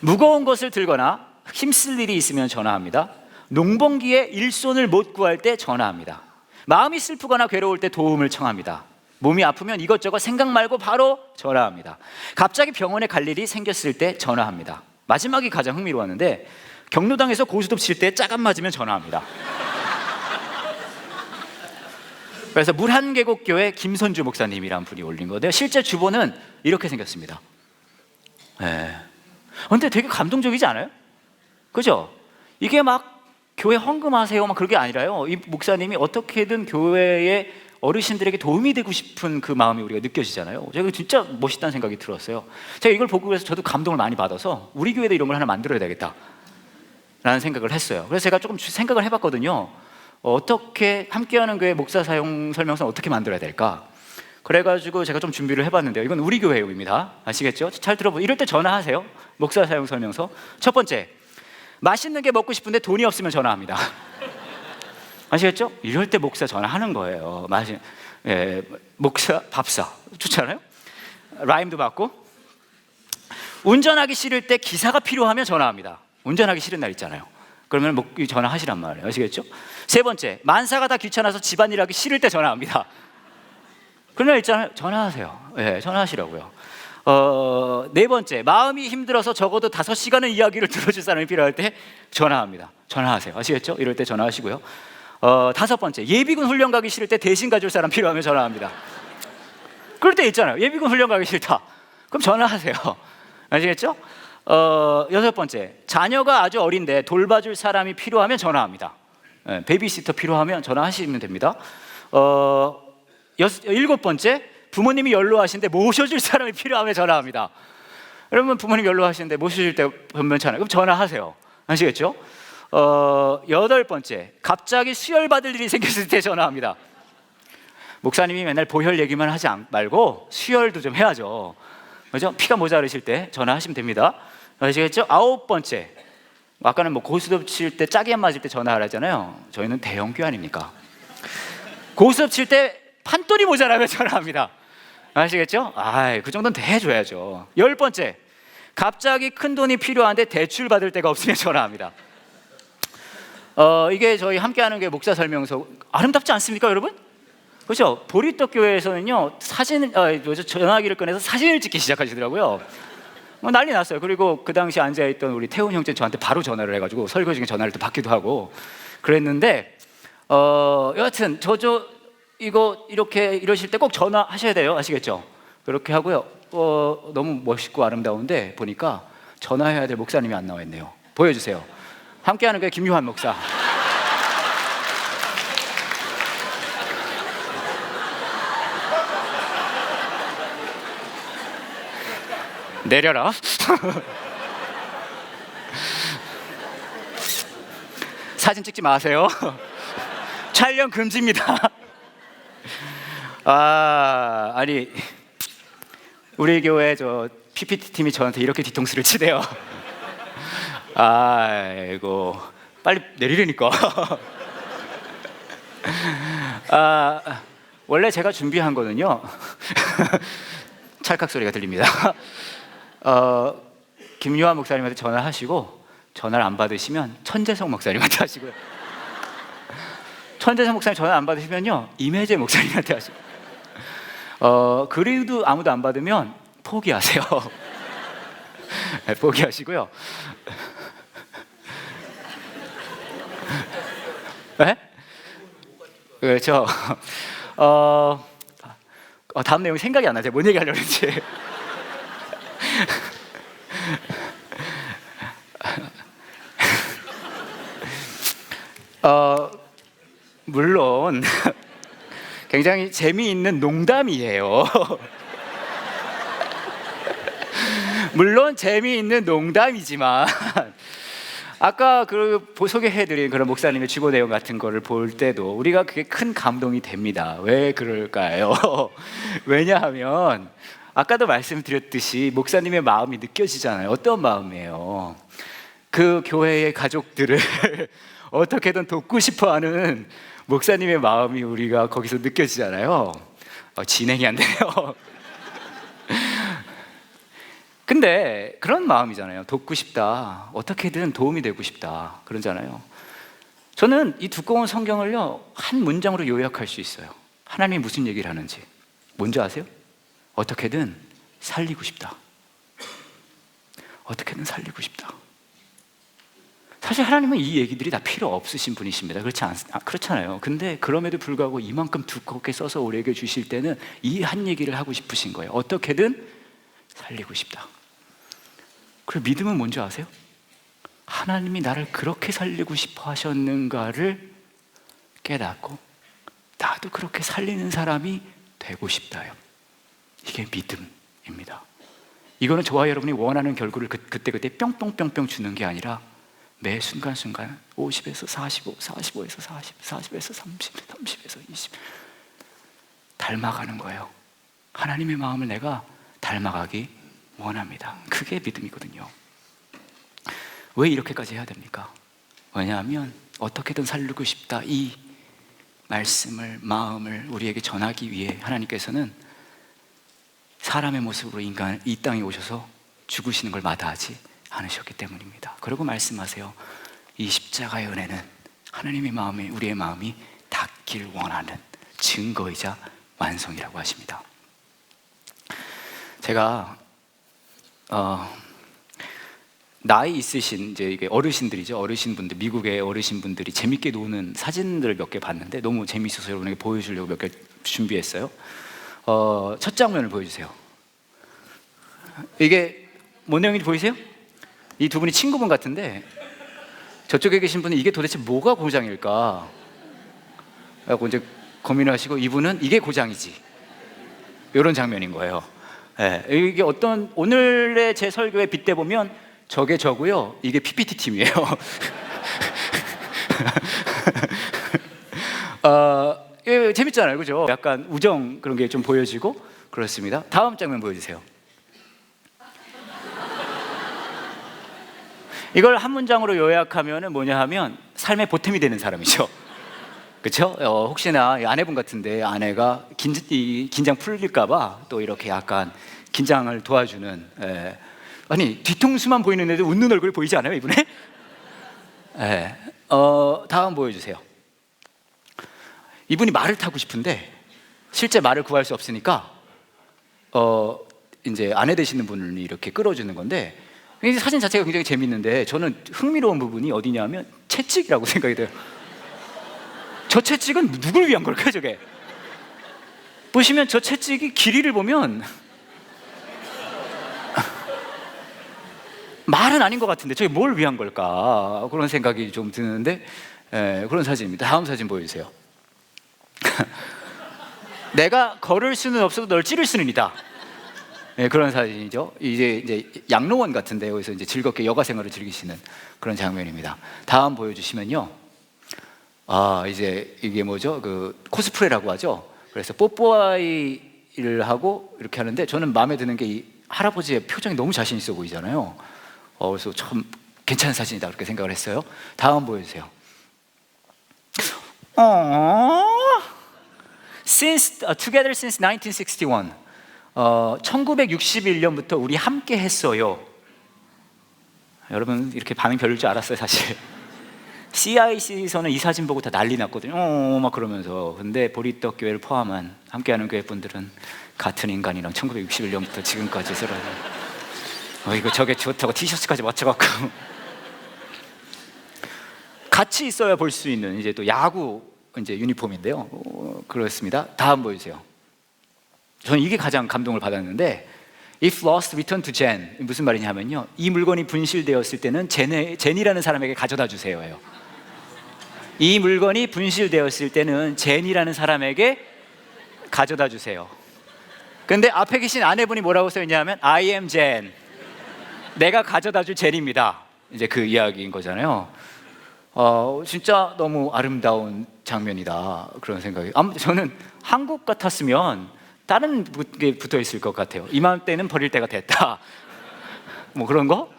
무거운 것을 들거나 힘쓸 일이 있으면 전화합니다. 농번기에 일손을 못 구할 때 전화합니다. 마음이 슬프거나 괴로울 때 도움을 청합니다. 몸이 아프면 이것저것 생각 말고 바로 전화합니다. 갑자기 병원에 갈 일이 생겼을 때 전화합니다. 마지막이 가장 흥미로웠는데, 경로당에서 고스톱 칠 때 짝 안 맞으면 전화합니다. 그래서 물한계곡교회 김선주 목사님이란 분이 올린 건데요, 실제 주보는 이렇게 생겼습니다. 근데 되게 감동적이지 않아요? 그죠? 이게 막 교회 헌금하세요 막 그게 아니라요, 이 목사님이 어떻게든 교회의 어르신들에게 도움이 되고 싶은 그 마음이 우리가 느껴지잖아요. 제가 진짜 멋있다는 생각이 들었어요. 제가 이걸 보고 그래서 저도 감동을 많이 받아서 우리 교회도 이런 걸 하나 만들어야 되겠다 라는 생각을 했어요. 그래서 제가 조금 생각을 해봤거든요. 어떻게 함께하는 교회 목사 사용 설명서는 어떻게 만들어야 될까? 그래가지고 제가 좀 준비를 해봤는데요, 이건 우리 교회용입니다. 아시겠죠? 잘 들어보세요. 이럴 때 전화하세요. 목사 사용 설명서. 첫 번째, 맛있는 게 먹고 싶은데 돈이 없으면 전화합니다. 아시겠죠? 이럴 때 목사 전화하는 거예요. 목사 밥사. 좋지 않아요? 라임도 받고. 운전하기 싫을 때 기사가 필요하면 전화합니다. 운전하기 싫은 날 있잖아요. 그러면 전화하시란 말이에요. 아시겠죠? 세 번째, 만사가 다 귀찮아서 집안일 하기 싫을 때 전화합니다. 그런 날 있잖아요. 전화하세요. 전화하시라고요. 네 번째, 마음이 힘들어서 적어도 5시간은 이야기를 들어줄 사람이 필요할 때 전화합니다. 전화하세요. 아시겠죠? 이럴 때 전화하시고요. 다섯 번째, 예비군 훈련 가기 싫을 때 대신 가줄 사람 필요하면 전화합니다. 그럴 때 있잖아요. 예비군 훈련 가기 싫다. 그럼 전화하세요. 아시겠죠? 여섯 번째, 자녀가 아주 어린데 돌봐줄 사람이 필요하면 전화합니다. 베이비시터 필요하면 전화하시면 됩니다. 일곱 번째, 부모님이 연로하신데 모셔줄 사람이 필요하면 전화합니다. 여러분, 부모님 연로하시는데 모셔줄 때 변변찮아요. 그럼 전화하세요. 아시겠죠? 여덟 번째, 갑자기 수혈 받을 일이 생겼을 때 전화합니다. 목사님이 맨날 보혈 얘기만 하지 말고 수혈도 좀 해야죠. 그죠? 피가 모자르실 때 전화하시면 됩니다. 아시겠죠? 아홉 번째, 아까는 고스톱 칠 때 짝이 안 맞을 때 전화하잖아요. 저희는 대형교 아닙니까? 고스톱 칠 때 판돈이 모자라면 전화합니다. 아시겠죠? 그 정도는 대해줘야죠. 열 번째, 갑자기 큰 돈이 필요한데 대출 받을 데가 없으면 전화합니다. 이게 저희 함께하는 게 목사 설명서 아름답지 않습니까, 여러분? 그렇죠? 보리떡 교회에서는요, 전화기를 꺼내서 사진을 찍기 시작하시더라고요. 난리 났어요. 그리고 그 당시 앉아있던 우리 태훈 형제 저한테 바로 전화를 해가지고 설교 중에 전화를 또 받기도 하고 그랬는데, 여하튼 이거 이러실 때 꼭 전화하셔야 돼요. 아시겠죠? 그렇게 하고요. 너무 멋있고 아름다운데 보니까 전화해야 될 목사님이 안 나와 있네요. 보여주세요. 함께하는 게 김요한 목사. 내려라. 사진 찍지 마세요. 촬영 금지입니다. 아니 우리 교회 저 PPT 팀이 저한테 이렇게 뒤통수를 치대요. 아이고 빨리 내리려니까. 원래 제가 준비한 거는요. 찰칵 소리가 들립니다. 김요한 목사님한테 전화하시고 전화를 안 받으시면 천재성 목사님한테 하시고요. 천재성 목사님 전화 안 받으시면요 임혜재 목사님한테 하시고 그래도 아무도 안 받으면 포기하세요. 네, 포기하시고요. 네? 그렇죠. 다음 내용이 생각이 안 나죠. 뭔 얘기 하려고 했지. 물론 굉장히 재미있는 농담이에요. 물론 재미있는 농담이지만 아까 그 소개해드린 그런 목사님의 주보 내용 같은 거를 볼 때도 우리가 그게 큰 감동이 됩니다. 왜 그럴까요? 왜냐하면 아까도 말씀드렸듯이 목사님의 마음이 느껴지잖아요. 어떤 마음이에요? 그 교회의 가족들을 어떻게든 돕고 싶어하는 목사님의 마음이 우리가 거기서 느껴지잖아요. 진행이 안 돼요. 근데 그런 마음이잖아요. 돕고 싶다. 어떻게든 도움이 되고 싶다. 그러잖아요. 저는 이 두꺼운 성경을요 한 문장으로 요약할 수 있어요. 하나님이 무슨 얘기를 하는지 뭔지 아세요? 어떻게든 살리고 싶다. 어떻게든 살리고 싶다. 사실 하나님은 이 얘기들이 다 필요 없으신 분이십니다. 그렇잖아요. 근데 그럼에도 불구하고 이만큼 두껍게 써서 우리에게 주실 때는 이 한 얘기를 하고 싶으신 거예요. 어떻게든 살리고 싶다. 그리고 믿음은 뭔지 아세요? 하나님이 나를 그렇게 살리고 싶어 하셨는가를 깨닫고 나도 그렇게 살리는 사람이 되고 싶다요. 이게 믿음입니다. 이거는 저와 여러분이 원하는 결과를 그때그때 뿅뿅뿅뿅 주는 게 아니라 매 순간순간 50에서 45, 45에서 40, 40에서 30, 30에서 20 닮아가는 거예요. 하나님의 마음을 내가 닮아가기 원합니다. 그게 믿음이거든요. 왜 이렇게까지 해야 됩니까? 왜냐하면 어떻게든 살리고 싶다 이 말씀을, 마음을 우리에게 전하기 위해 하나님께서는 사람의 모습으로 이 땅에 오셔서 죽으시는 걸 마다하지 않으셨기 때문입니다. 그리고 말씀하세요. 이 십자가의 은혜는 하나님의 마음에 우리의 마음이 닿길 원하는 증거이자 완성이라고 하십니다. 제가 나이 있으신 이제 이게 어르신들이죠. 어르신분들, 미국의 어르신분들이 재밌게 노는 사진들을 몇 개 봤는데 너무 재밌어서 여러분에게 보여주려고 몇 개 준비했어요. 첫 장면을 보여주세요. 이게 뭔 내용인지 보이세요? 이 두 분이 친구분 같은데 저쪽에 계신 분은 이게 도대체 뭐가 고장일까? 라고 이제 고민을 하시고 이분은 이게 고장이지. 이런 장면인 거예요. 네, 이게 어떤 오늘의 제 설교에 빗대보면 저게 저고요. 이게 PPT 팀이에요. 재밌잖아요, 그죠? 약간 우정 그런 게 좀 보여지고 그렇습니다. 다음 장면 보여주세요. 이걸 한 문장으로 요약하면 뭐냐 하면 삶의 보탬이 되는 사람이죠. 그렇죠? 혹시나 아내분 같은데 아내가 긴장 풀릴까봐 또 이렇게 약간 긴장을 도와주는 아니 뒤통수만 보이는 애도 웃는 얼굴 보이지 않아요 이분의? 다음 보여주세요. 이분이 말을 타고 싶은데 실제 말을 구할 수 없으니까 이제 아내 되시는 분을 이렇게 끌어주는 건데 사진 자체가 굉장히 재밌는데 저는 흥미로운 부분이 어디냐면 채찍이라고 생각이 돼요. 저 채찍은 누굴 위한 걸까요 저게? 보시면 저 채찍이 길이를 보면 말은 아닌 것 같은데 저게 뭘 위한 걸까? 그런 생각이 좀 드는데, 그런 사진입니다. 다음 사진 보여주세요. 내가 걸을 수는 없어도 널 찌를 수는 있다. 그런 사진이죠. 이제 양로원 같은데 여기서 이제 즐겁게 여가 생활을 즐기시는 그런 장면입니다. 다음 보여주시면요. 이제 이게 뭐죠? 그 코스프레라고 하죠. 그래서 뽀뽀아이를 하고 이렇게 하는데, 저는 마음에 드는 게 이 할아버지의 표정이 너무 자신 있어 보이잖아요. 그래서 참 괜찮은 사진이다 그렇게 생각을 했어요. 다음 보여주세요. Together since 1961. 1961년부터 우리 함께 했어요. 여러분 이렇게 반응 별로일 줄 알았어요 사실. CIC에서는 이 사진 보고 다 난리 났거든요. 막 그러면서. 근데 보리떡 교회를 포함한 함께하는 교회 분들은 같은 인간이랑 1961년부터 지금까지 서로 이거 저게 좋다고 티셔츠까지 맞춰갖고 같이 있어야 볼 수 있는 이제 또 야구 이제 유니폼인데요. 그렇습니다. 다음 보여주세요. 저는 이게 가장 감동을 받았는데, If lost, return to Jen. 무슨 말이냐면요, 이 물건이 분실되었을 때는 젠이라는 사람에게 가져다 주세요예요. 이 물건이 분실되었을 때는 젠이라는 사람에게 가져다 주세요. 근데 앞에 계신 아내분이 뭐라고 써있냐면 I am Jen. 내가 가져다 줄 젠입니다. 이제 그 이야기인 거잖아요. 진짜 너무 아름다운 장면이다 그런 생각이. 저는 한국 같았으면 다른 게 붙어 있을 것 같아요. 이맘때는 버릴 때가 됐다. 뭐 그런 거?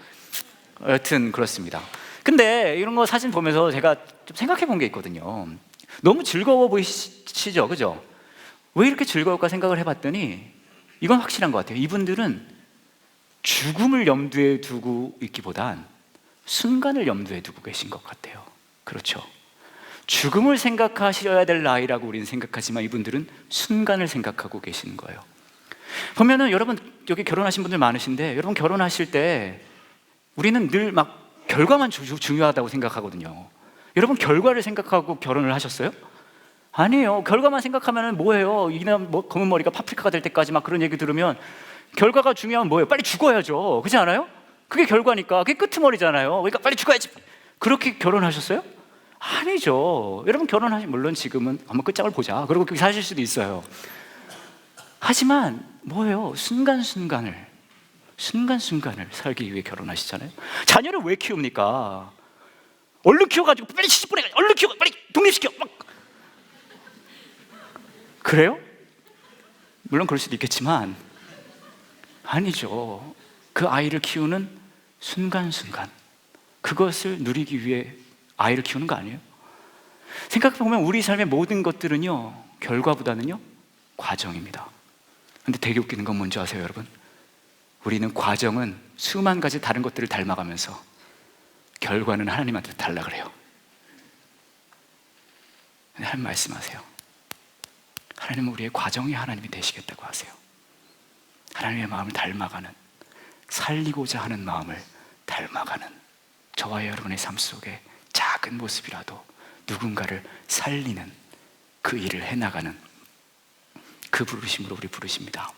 여튼 그렇습니다. 근데 이런 거 사진 보면서 제가 좀 생각해 본 게 있거든요. 너무 즐거워 보이시죠? 그죠? 왜 이렇게 즐거울까 생각을 해봤더니 이건 확실한 것 같아요. 이분들은 죽음을 염두에 두고 있기보단 순간을 염두에 두고 계신 것 같아요. 그렇죠? 죽음을 생각하셔야 될 나이라고 우리는 생각하지만 이분들은 순간을 생각하고 계시는 거예요. 보면은 여러분 여기 결혼하신 분들 많으신데, 여러분 결혼하실 때 우리는 늘 막 결과만 중요하다고 생각하거든요. 여러분 결과를 생각하고 결혼을 하셨어요? 아니에요. 결과만 생각하면 뭐예요? 이남 검은 머리가 파프리카가 될 때까지 막 그런 얘기 들으면 결과가 중요하면 뭐예요? 빨리 죽어야죠. 그렇지 않아요? 그게 결과니까. 그게 끄트머리잖아요. 그러니까 빨리 죽어야지. 그렇게 결혼하셨어요? 아니죠. 여러분 물론 지금은 한번 끝장을 보자 그러고 그렇게 사실 수도 있어요. 하지만 뭐예요? 순간순간을 살기 위해 결혼하시잖아요. 자녀를 왜 키웁니까? 얼른 키워가지고 빨리 시집 보내가지고 얼른 키워, 빨리 독립시켜 막. 그래요? 물론 그럴 수도 있겠지만 아니죠. 그 아이를 키우는 순간순간, 그것을 누리기 위해 아이를 키우는 거 아니에요? 생각해보면 우리 삶의 모든 것들은요, 결과보다는요 과정입니다. 근데 되게 웃기는 건 뭔지 아세요 여러분? 우리는 과정은 수만 가지 다른 것들을 닮아가면서 결과는 하나님한테 달라 그래요. 근데 하나님 말씀하세요. 하나님은 우리의 과정이 하나님이 되시겠다고 하세요. 하나님의 마음을 닮아가는, 살리고자 하는 마음을 닮아가는 저와 여러분의 삶 속에 작은 모습이라도 누군가를 살리는 그 일을 해나가는 그 부르심으로 우리 부르십니다.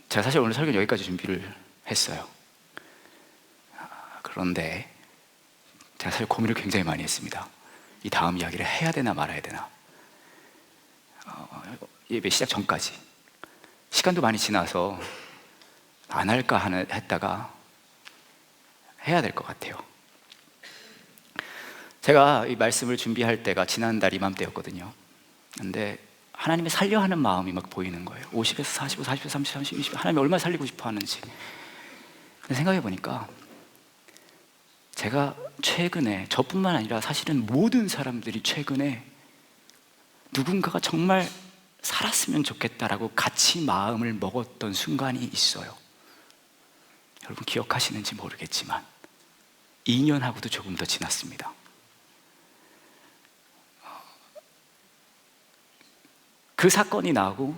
제가 사실 오늘 설교 여기까지 준비를 했어요. 그런데 제가 사실 고민을 굉장히 많이 했습니다. 이 다음 이야기를 해야 되나 말아야 되나. 예배 시작 전까지 시간도 많이 지나서 안 할까 했다가 해야 될 것 같아요. 제가 이 말씀을 준비할 때가 지난달 이맘때였거든요. 근데 하나님의 살려 하는 마음이 막 보이는 거예요. 50에서 45, 40에서 30, 30, 20 하나님이 얼마나 살리고 싶어 하는지. 근데 생각해 보니까 제가 최근에, 저뿐만 아니라 사실은 모든 사람들이 최근에 누군가가 정말 살았으면 좋겠다라고 같이 마음을 먹었던 순간이 있어요. 여러분 기억하시는지 모르겠지만 2년하고도 조금 더 지났습니다. 그 사건이 나고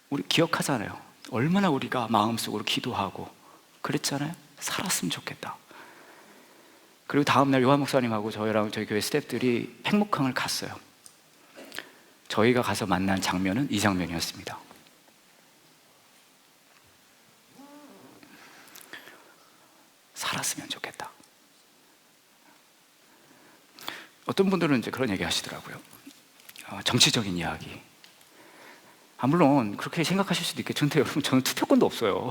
우리 기억하잖아요. 얼마나 우리가 마음속으로 기도하고 그랬잖아요. 살았으면 좋겠다. 그리고 다음날 요한 목사님하고 저희랑 저희 교회 스태프들이 팽목항을 갔어요. 저희가 가서 만난 장면은 이 장면이었습니다. 살았으면 좋겠다. 어떤 분들은 이제 그런 얘기 하시더라고요. 정치적인 이야기. 물론 그렇게 생각하실 수도 있겠죠. 근데 여러분, 저는 투표권도 없어요.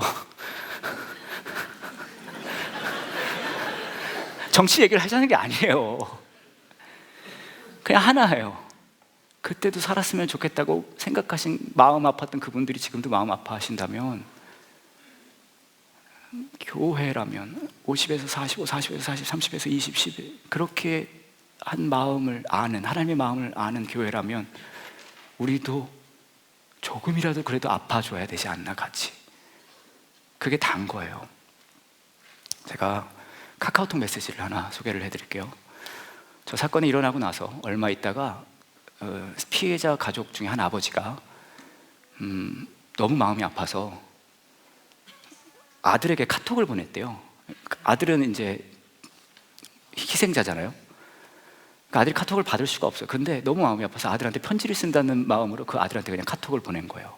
정치 얘기를 하자는 게 아니에요. 그냥 하나예요. 그때도 살았으면 좋겠다고 생각하신, 마음 아팠던 그분들이 지금도 마음 아파하신다면, 교회라면 50에서 45, 40에서 40, 30에서 20, 10 그렇게 한 마음을 아는, 하나님의 마음을 아는 교회라면 우리도 조금이라도 그래도 아파줘야 되지 않나, 같이. 그게 다인 거예요. 제가 카카오톡 메시지를 하나 소개를 해드릴게요. 저 사건이 일어나고 나서 얼마 있다가 피해자 가족 중에 한 아버지가 너무 마음이 아파서 아들에게 카톡을 보냈대요. 아들은 이제 희생자잖아요. 그러니까 아들이 카톡을 받을 수가 없어요. 근데 너무 마음이 아파서 아들한테 편지를 쓴다는 마음으로 그 아들한테 그냥 카톡을 보낸 거예요.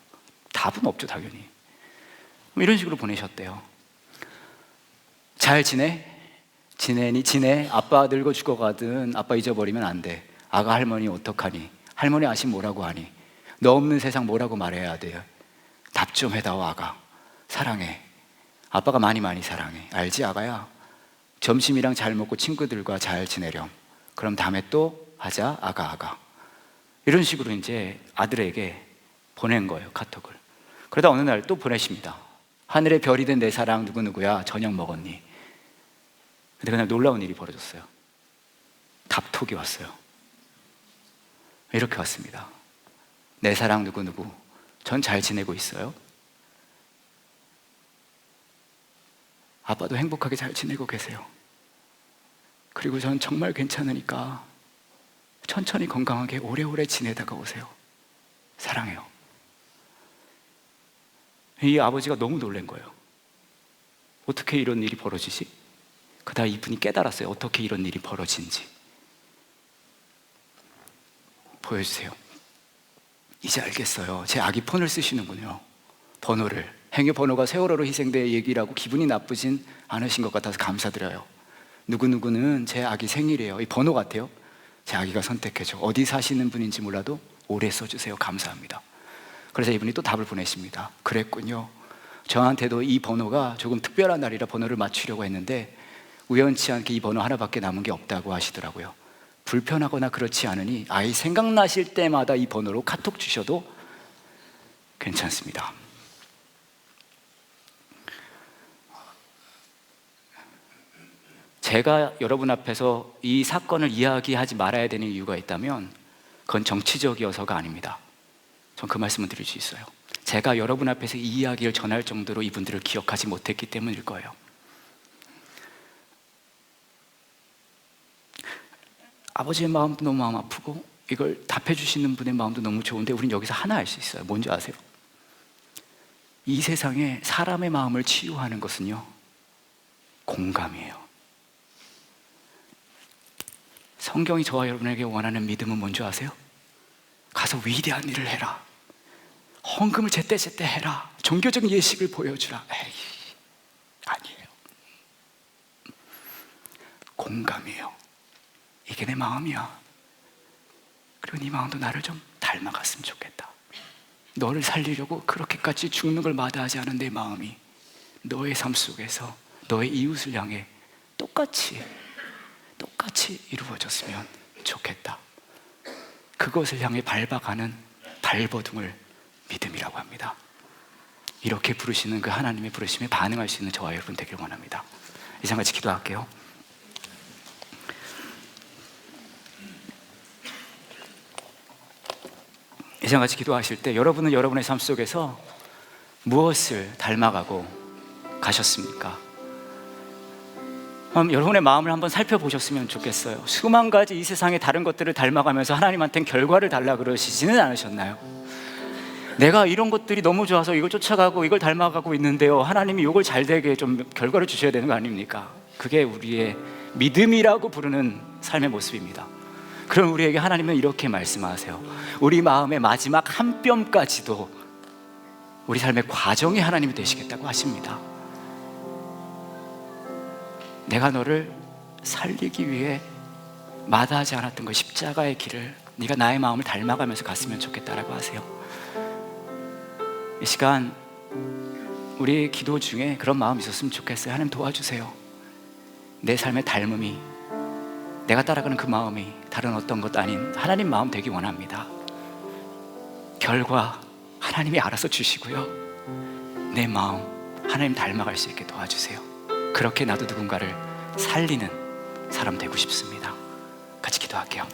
답은 없죠, 당연히. 이런 식으로 보내셨대요. 잘 지내? 지내니? 지내? 아빠 늙어 죽어가든 아빠 잊어버리면 안 돼. 아가 할머니 어떡하니? 할머니 아심 뭐라고 하니? 너 없는 세상 뭐라고 말해야 돼요? 답 좀 해다오 아가. 사랑해. 아빠가 많이 사랑해. 알지 아가야? 점심이랑 잘 먹고 친구들과 잘 지내렴. 그럼 다음에 또 하자 아가. 이런 식으로 이제 아들에게 보낸 거예요, 카톡을. 그러다 어느 날 또 보내십니다. 하늘의 별이 된 내 사랑 누구누구야, 저녁 먹었니? 근데 그날 놀라운 일이 벌어졌어요. 답톡이 왔어요. 이렇게 왔습니다. 내 사랑 누구누구, 전 잘 지내고 있어요. 아빠도 행복하게 잘 지내고 계세요. 그리고 전 정말 괜찮으니까 천천히 건강하게 오래오래 지내다가 오세요. 사랑해요. 이 아버지가 너무 놀란 거예요. 어떻게 이런 일이 벌어지지? 그다음 이분이 깨달았어요. 어떻게 이런 일이 벌어진지. 보여주세요. 이제 알겠어요. 제 아기 폰을 쓰시는군요. 번호를. 행여 번호가 세월호로 희생된 얘기라고 기분이 나쁘진 않으신 것 같아서 감사드려요. 누구누구는 제 아기 생일이에요. 이 번호 같아요. 제 아기가 선택해줘. 어디 사시는 분인지 몰라도 오래 써주세요. 감사합니다. 그래서 이분이 또 답을 보내십니다. 그랬군요. 저한테도 이 번호가 조금 특별한 날이라 번호를 맞추려고 했는데 우연치 않게 이 번호 하나밖에 남은 게 없다고 하시더라고요. 불편하거나 그렇지 않으니 아이 생각나실 때마다 이 번호로 카톡 주셔도 괜찮습니다. 제가 여러분 앞에서 이 사건을 이야기하지 말아야 되는 이유가 있다면 그건 정치적이어서가 아닙니다. 전 그 말씀을 드릴 수 있어요. 제가 여러분 앞에서 이 이야기를 전할 정도로 이분들을 기억하지 못했기 때문일 거예요. 아버지의 마음도 너무 마음 아프고 이걸 답해 주시는 분의 마음도 너무 좋은데 우린 여기서 하나 알 수 있어요. 뭔지 아세요? 이 세상에 사람의 마음을 치유하는 것은요, 공감이에요. 성경이 저와 여러분에게 원하는 믿음은 뭔지 아세요? 가서 위대한 일을 해라. 헌금을 제때제때 해라. 종교적인 예식을 보여주라. 에이, 아니에요. 공감이에요. 이게 내 마음이야. 그리고 네 마음도 나를 좀 닮아갔으면 좋겠다. 너를 살리려고 그렇게까지 죽는 걸 마다하지 않은 내 마음이 너의 삶 속에서 너의 이웃을 향해 똑같이 이루어졌으면 좋겠다. 그것을 향해 밟아가는 발버둥을 믿음이라고 합니다. 이렇게 부르시는 그 하나님의 부르심에 반응할 수 있는 저와 여러분 되길 원합니다. 이제 같이 기도할게요. 이제 같이 기도하실 때 여러분은 여러분의 삶 속에서 무엇을 닮아가고 가셨습니까? 여러분의 마음을 한번 살펴보셨으면 좋겠어요. 수만 가지 이 세상의 다른 것들을 닮아가면서 하나님한테는 결과를 달라 그러시지는 않으셨나요? 내가 이런 것들이 너무 좋아서 이걸 쫓아가고 이걸 닮아가고 있는데요, 하나님이 이걸 잘 되게 좀 결과를 주셔야 되는 거 아닙니까? 그게 우리의 믿음이라고 부르는 삶의 모습입니다. 그럼 우리에게 하나님은 이렇게 말씀하세요. 우리 마음의 마지막 한 뼘까지도 우리 삶의 과정이 하나님이 되시겠다고 하십니다. 내가 너를 살리기 위해 마다하지 않았던 그 십자가의 길을 네가 나의 마음을 닮아가면서 갔으면 좋겠다라고 하세요. 이 시간 우리 기도 중에 그런 마음이 있었으면 좋겠어요. 하나님 도와주세요. 내 삶의 닮음이, 내가 따라가는 그 마음이 다른 어떤 것 아닌 하나님 마음 되기 원합니다. 결과 하나님이 알아서 주시고요, 내 마음 하나님 닮아갈 수 있게 도와주세요. 그렇게 나도 누군가를 살리는 사람 되고 싶습니다. 같이 기도할게요.